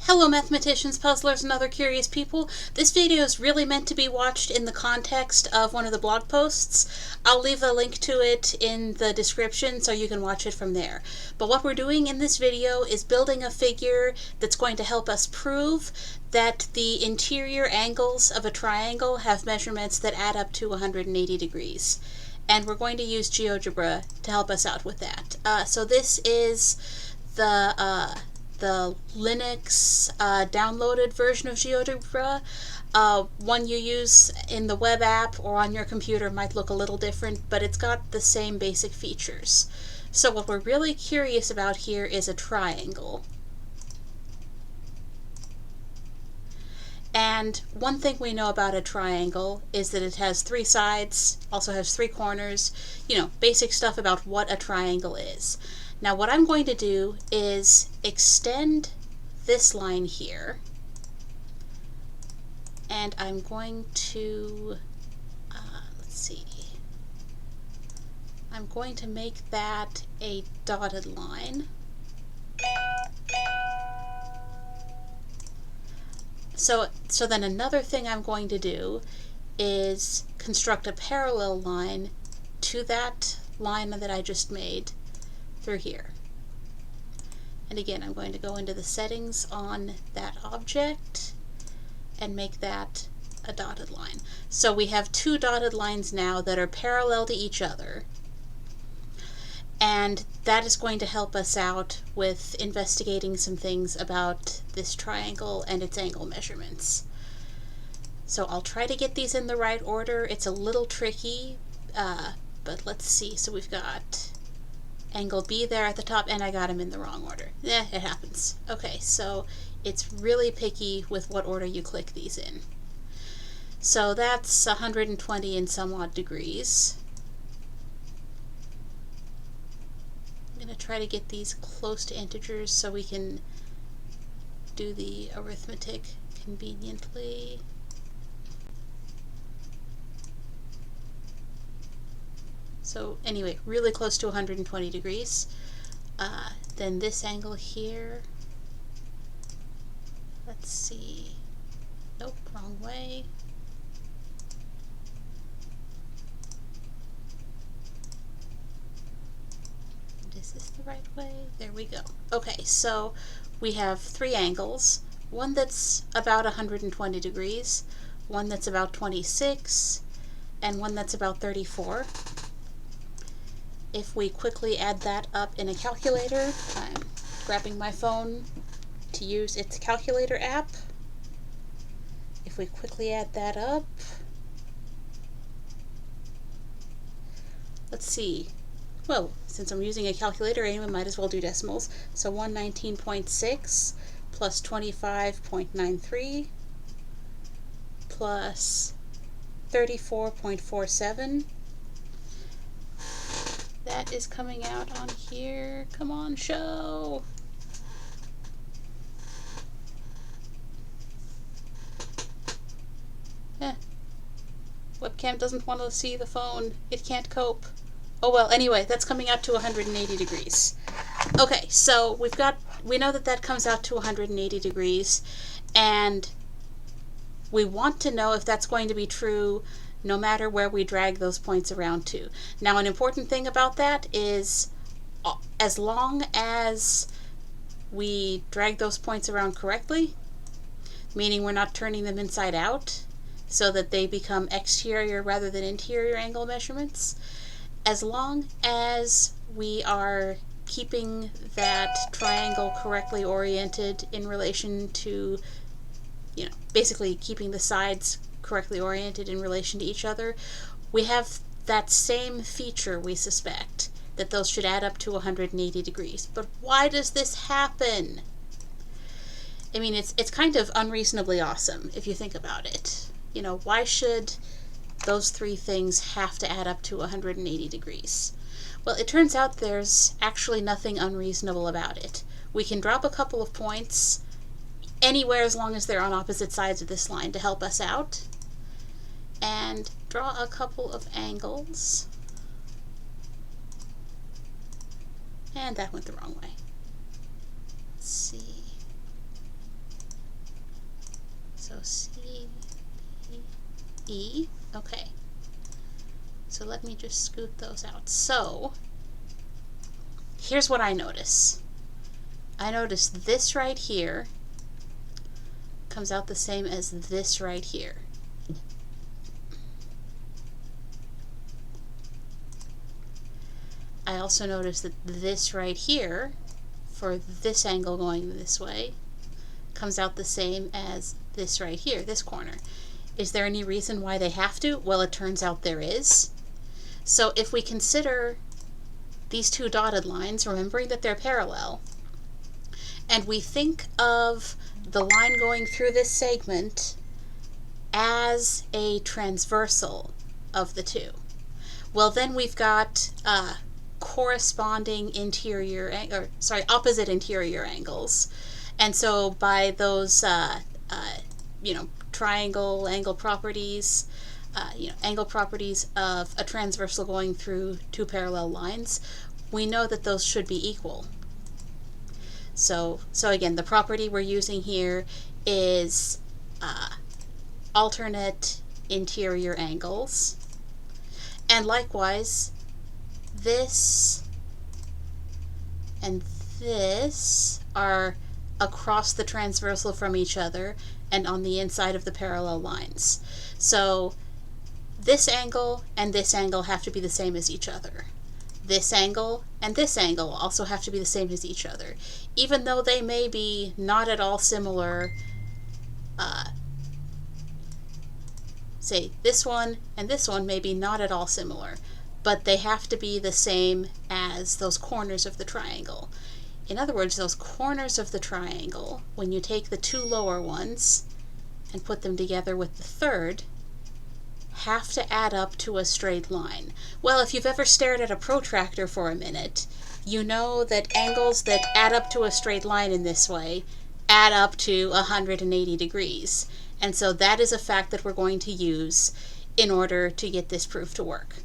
Hello mathematicians, puzzlers, and other curious people. This video is really meant to be watched in the context of one of the blog posts. I'll leave a link to it in the description so you can watch it from there. But what we're doing in this video is building a figure that's going to help us prove that the interior angles of a triangle have measurements that add up to 180 degrees. And we're going to use GeoGebra to help us out with that. So this is the Linux downloaded version of GeoGebra. One you use in the web app or on your computer might look a little different, but it's got the same basic features. So what we're really curious about here is a triangle. And one thing we know about a triangle is that it has 3 sides, also has 3 corners, basic stuff about what a triangle is. Now what I'm going to do is extend this line here, and I'm going to, I'm going to make that a dotted line. So then another thing I'm going to do is construct a parallel line to that line that I just made through here. And again, I'm going to go into the settings on that object and make that a dotted line. So we have 2 dotted lines now that are parallel to each other. And that is going to help us out with investigating some things about this triangle and its angle measurements. So I'll try to get these in the right order. It's a little tricky, but let's see. So we've got angle B there at the top, and I got them in the wrong order. It happens. Okay, so it's really picky with what order you click these in. So that's 120 and some odd degrees. I'm going to try to get these close to integers so we can do the arithmetic conveniently. So anyway, really close to 120 degrees. Then this angle here, let's see, nope, wrong way. Is this the right way? There we go. Okay, so we have 3 angles. One that's about 120 degrees, one that's about 26, and one that's about 34. If we quickly add that up in a calculator, I'm grabbing my phone to use its calculator app. If we quickly add that up, let's see. Well, since I'm using a calculator, anyway, might as well do decimals. So 119.6 plus 25.93 plus 34.47. That is coming out on here. Come on, show! Webcam doesn't want to see the phone. It can't cope. Oh well, anyway, that's coming out to 180 degrees. Okay, so we know that that comes out to 180 degrees, and we want to know if that's going to be true no matter where we drag those points around to. Now, an important thing about that is as long as we drag those points around correctly, meaning we're not turning them inside out so that they become exterior rather than interior angle measurements, as long as we are keeping that triangle correctly oriented in relation to, basically keeping the sides correctly oriented in relation to each other, we have that same feature, we suspect, that those should add up to 180 degrees. But why does this happen? I mean, it's kind of unreasonably awesome if you think about it. Why should those 3 things have to add up to 180 degrees? Well, it turns out there's actually nothing unreasonable about it. We can drop a couple of points anywhere as long as they're on opposite sides of this line to help us out, and draw a couple of angles. And that went the wrong way. Let's see. C, B, E. Okay. So let me just scoot those out. So here's what I notice. I notice this right here comes out the same as this right here. I also notice that this right here, for this angle going this way, comes out the same as this right here, this corner. Is there any reason why they have to? Well, it turns out there is. So if we consider these two dotted lines, remembering that they're parallel, and we think of the line going through this segment as a transversal of the two, well, then we've got corresponding opposite interior angles. And so by those, triangle angle properties, angle properties of a transversal going through two parallel lines, we know that those should be equal. So again, the property we're using here is alternate interior angles. And likewise, this and this are across the transversal from each other and on the inside of the parallel lines. So this angle and this angle have to be the same as each other. This angle and this angle also have to be the same as each other. Even though they may be not at all similar, say this one and this one may be not at all similar, but they have to be the same as those corners of the triangle. In other words, those corners of the triangle, when you take the two lower ones and put them together with the third, have to add up to a straight line. Well, if you've ever stared at a protractor for a minute, you know that angles that add up to a straight line in this way add up to 180 degrees. And so that is a fact that we're going to use in order to get this proof to work.